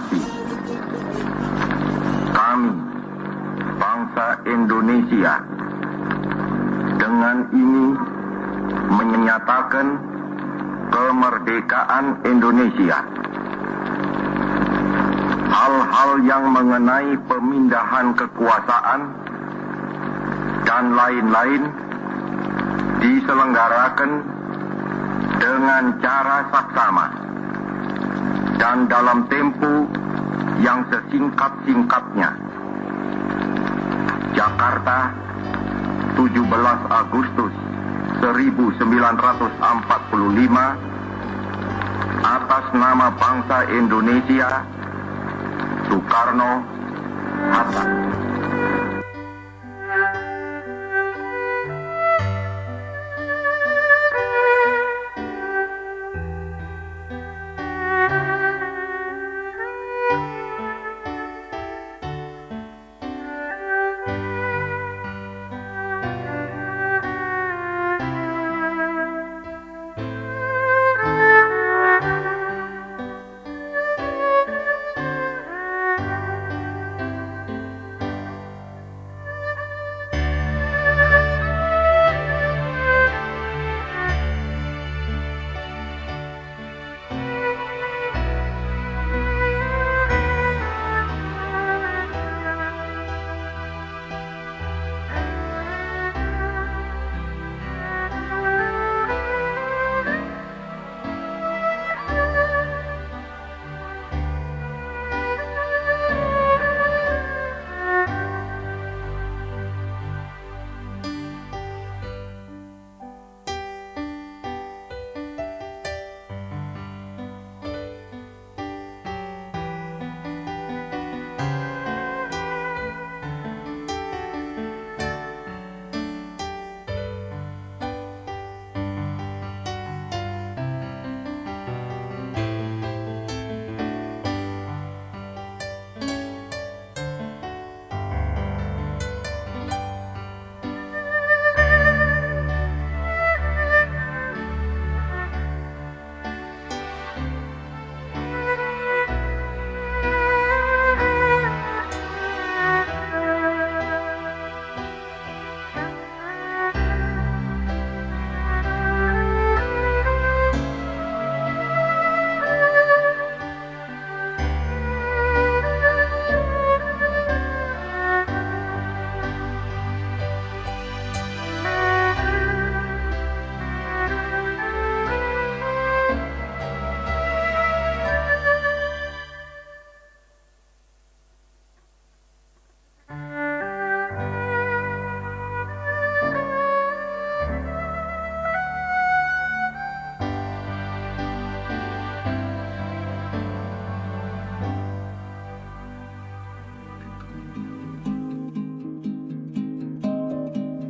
proklamasi. Kami, bangsa Indonesia, dengan ini menyatakan kemerdekaan Indonesia. Hal-hal yang mengenai pemindahan kekuasaan dan lain-lain diselenggarakan dengan cara saksama dan dalam tempo yang sesingkat-singkatnya. Jakarta, 17 Agustus 1945, atas nama bangsa Indonesia, Soekarno-Hatta.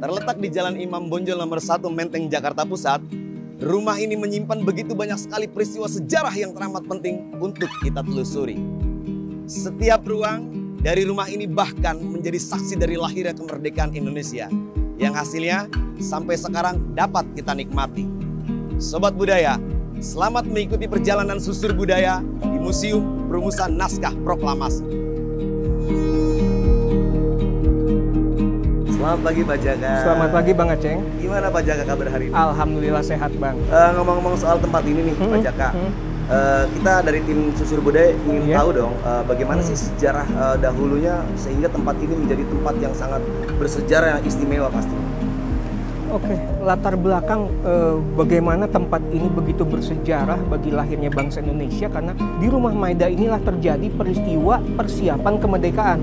Terletak di Jalan Imam Bonjol nomor 1 Menteng, Jakarta Pusat, rumah ini menyimpan begitu banyak sekali peristiwa sejarah yang teramat penting untuk kita telusuri. Setiap ruang dari rumah ini bahkan menjadi saksi dari lahirnya kemerdekaan Indonesia, yang hasilnya sampai sekarang dapat kita nikmati. Sobat Budaya, selamat mengikuti perjalanan susur budaya di Museum Perumusan Naskah Proklamasi. Selamat pagi Pak Jaka. Selamat pagi Bang Aceng. Gimana Pak Jaka kabar hari ini? Alhamdulillah sehat Bang. Ngomong-ngomong soal tempat ini nih Pak Jaka, kita dari tim susur budaya ingin tahu dong bagaimana sih sejarah dahulunya sehingga tempat ini menjadi tempat yang sangat bersejarah yang istimewa pasti. Oke, latar belakang bagaimana tempat ini begitu bersejarah bagi lahirnya bangsa Indonesia, karena di Rumah Maida inilah terjadi peristiwa persiapan kemerdekaan.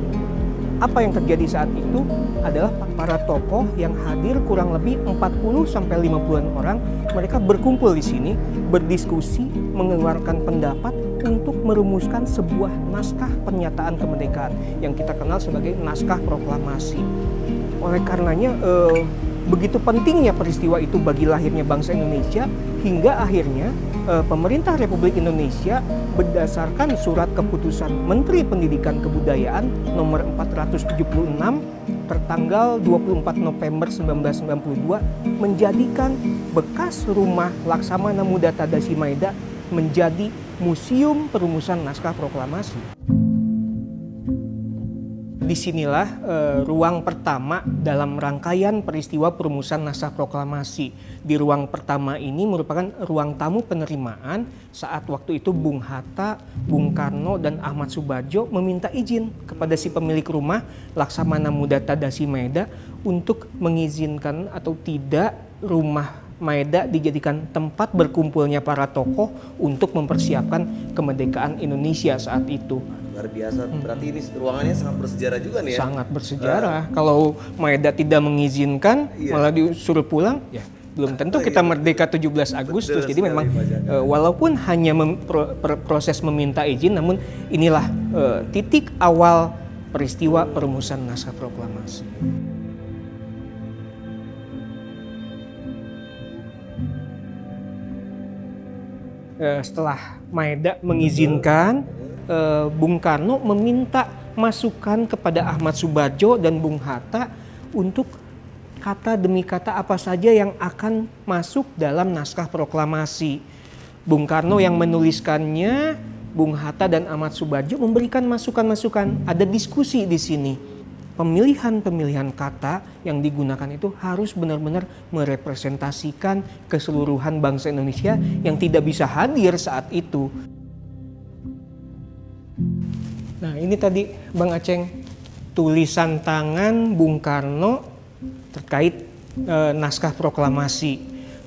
Apa yang terjadi saat itu adalah para tokoh yang hadir kurang lebih 40-50-an orang. Mereka berkumpul di sini, berdiskusi, mengeluarkan pendapat untuk merumuskan sebuah naskah pernyataan kemerdekaan yang kita kenal sebagai naskah proklamasi. Oleh karenanya begitu pentingnya peristiwa itu bagi lahirnya bangsa Indonesia, hingga akhirnya pemerintah Republik Indonesia berdasarkan surat keputusan Menteri Pendidikan Kebudayaan nomor 476 tertanggal 24 November 1992 menjadikan bekas rumah Laksamana Muda Tadasi Maida menjadi Museum Perumusan Naskah Proklamasi. Disinilah ruang pertama dalam rangkaian peristiwa perumusan naskah proklamasi. Di ruang pertama ini merupakan ruang tamu penerimaan saat waktu itu Bung Hatta, Bung Karno, dan Ahmad Subardjo meminta izin kepada si pemilik rumah Laksamana Muda Tadasi Maeda untuk mengizinkan atau tidak rumah Maeda dijadikan tempat berkumpulnya para tokoh untuk mempersiapkan kemerdekaan Indonesia saat itu. Luar biasa, berarti ini ruangannya sangat bersejarah juga nih ya? Sangat bersejarah. Kalau Maeda tidak mengizinkan, malah disuruh pulang, ya belum tentu kita merdeka 17 Agustus. Jadi memang walaupun hanya proses meminta izin, namun inilah titik awal peristiwa perumusan naskah proklamasi. Setelah Maeda mengizinkan, Bung Karno meminta masukan kepada Ahmad Subardjo dan Bung Hatta untuk kata demi kata apa saja yang akan masuk dalam naskah proklamasi. Bung Karno yang menuliskannya, Bung Hatta dan Ahmad Subardjo memberikan masukan-masukan. Ada diskusi di sini. Pemilihan-pemilihan kata yang digunakan itu harus benar-benar merepresentasikan keseluruhan bangsa Indonesia yang tidak bisa hadir saat itu. Nah, ini tadi Bang Aceng, tulisan tangan Bung Karno terkait naskah proklamasi.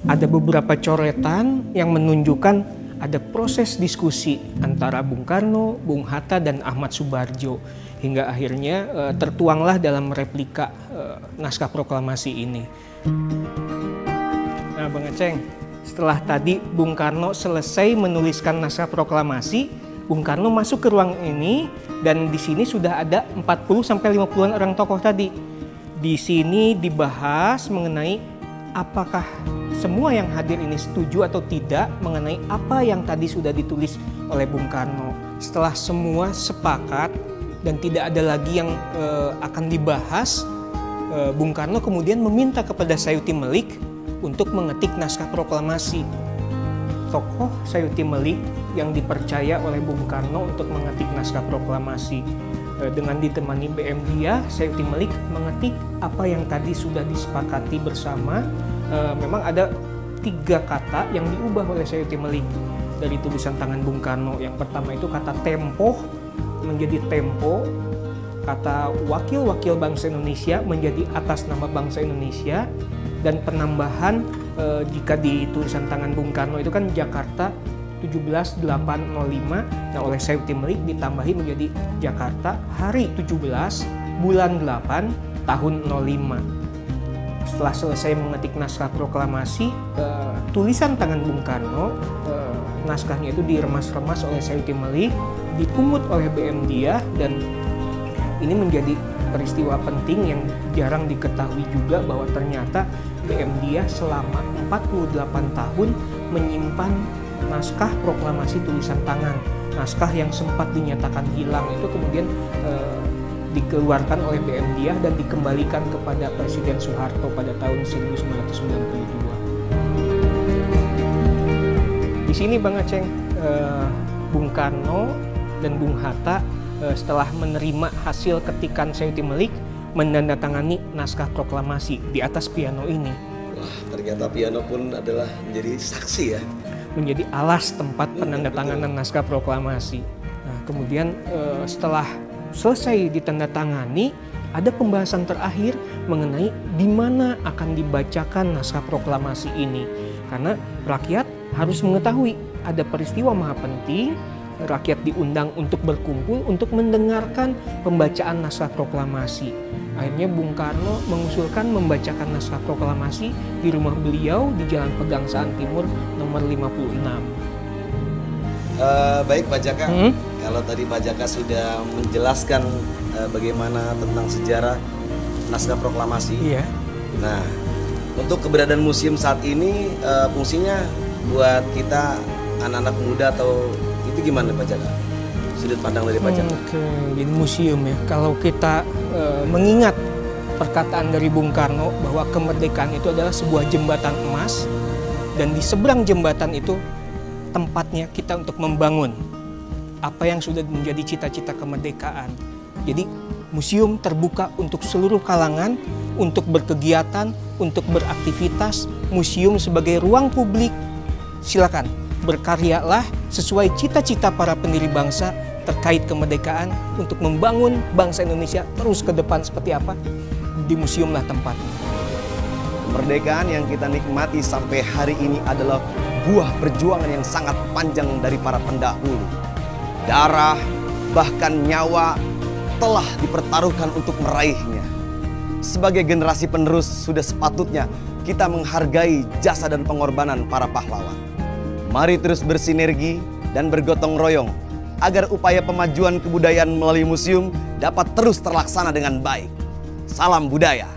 Ada beberapa coretan yang menunjukkan ada proses diskusi antara Bung Karno, Bung Hatta, dan Ahmad Subardjo. Hingga akhirnya tertuanglah dalam replika naskah proklamasi ini. Nah, Bang Aceng, setelah tadi Bung Karno selesai menuliskan naskah proklamasi, Bung Karno masuk ke ruang ini dan di sini sudah ada 40-50-an orang tokoh tadi. Di sini dibahas mengenai apakah semua yang hadir ini setuju atau tidak mengenai apa yang tadi sudah ditulis oleh Bung Karno. Setelah semua sepakat dan tidak ada lagi yang akan dibahas, Bung Karno kemudian meminta kepada Sayuti Melik untuk mengetik naskah proklamasi. Tokoh Sayuti Melik yang dipercaya oleh Bung Karno untuk mengetik naskah proklamasi. Dengan ditemani BM Dia, Sayuti Melik mengetik apa yang tadi sudah disepakati bersama. Memang ada 3 kata yang diubah oleh Sayuti Melik dari tulisan tangan Bung Karno. Yang pertama itu kata tempo menjadi tempo, kata wakil-wakil bangsa Indonesia menjadi atas nama bangsa Indonesia, dan penambahan jika di tulisan tangan Bung Karno itu kan Jakarta 17.805, nah oleh Sayuti Melik ditambahi menjadi Jakarta hari 17 bulan 8 tahun 05. Setelah selesai mengetik naskah proklamasi, tulisan tangan Bung Karno, naskahnya itu diremas-remas oleh Sayuti Melik, dipungut oleh BM Dia, dan ini menjadi peristiwa penting yang jarang diketahui juga bahwa ternyata BM Dia selama 48 tahun menyimpan naskah proklamasi tulisan tangan. Naskah yang sempat dinyatakan hilang itu kemudian dikeluarkan oleh BM Dia dan dikembalikan kepada Presiden Soeharto pada tahun 1992. Di sini Bang Aceng, Bung Karno dan Bung Hatta setelah menerima hasil ketikan Sayuti Melik menandatangani naskah proklamasi di atas piano ini. Wah, ternyata piano pun adalah menjadi saksi ya. Menjadi alas tempat penandatanganan naskah proklamasi. Nah, kemudian setelah selesai ditandatangani, ada pembahasan terakhir mengenai di mana akan dibacakan naskah proklamasi ini. Karena rakyat harus mengetahui ada peristiwa maha penting, rakyat diundang untuk berkumpul untuk mendengarkan pembacaan naskah proklamasi. Akhirnya Bung Karno mengusulkan membacakan naskah proklamasi di rumah beliau di Jalan Pegangsaan Timur nomor 56. Baik Pak Jaka, kalau tadi Pak Jaka sudah menjelaskan bagaimana tentang sejarah naskah proklamasi. Iya. Nah, untuk keberadaan museum saat ini fungsinya buat kita anak-anak muda atau itu gimana Pak Jaka? Sudut pandang dari Pak Jaka. Oke, jadi museum ya. Kalau kita mengingat perkataan dari Bung Karno bahwa kemerdekaan itu adalah sebuah jembatan emas, dan di seberang jembatan itu tempatnya kita untuk membangun apa yang sudah menjadi cita-cita kemerdekaan. Jadi museum terbuka untuk seluruh kalangan, untuk berkegiatan, untuk beraktivitas. Museum sebagai ruang publik, silakan berkaryalah sesuai cita-cita para pendiri bangsa terkait kemerdekaan untuk membangun bangsa Indonesia terus ke depan seperti apa. Di museumlah tempatnya. Kemerdekaan yang kita nikmati sampai hari ini adalah buah perjuangan yang sangat panjang dari para pendahulu. Darah, bahkan nyawa telah dipertaruhkan untuk meraihnya. Sebagai generasi penerus, sudah sepatutnya kita menghargai jasa dan pengorbanan para pahlawan. Mari terus bersinergi dan bergotong royong agar upaya pemajuan kebudayaan melalui museum dapat terus terlaksana dengan baik. Salam budaya.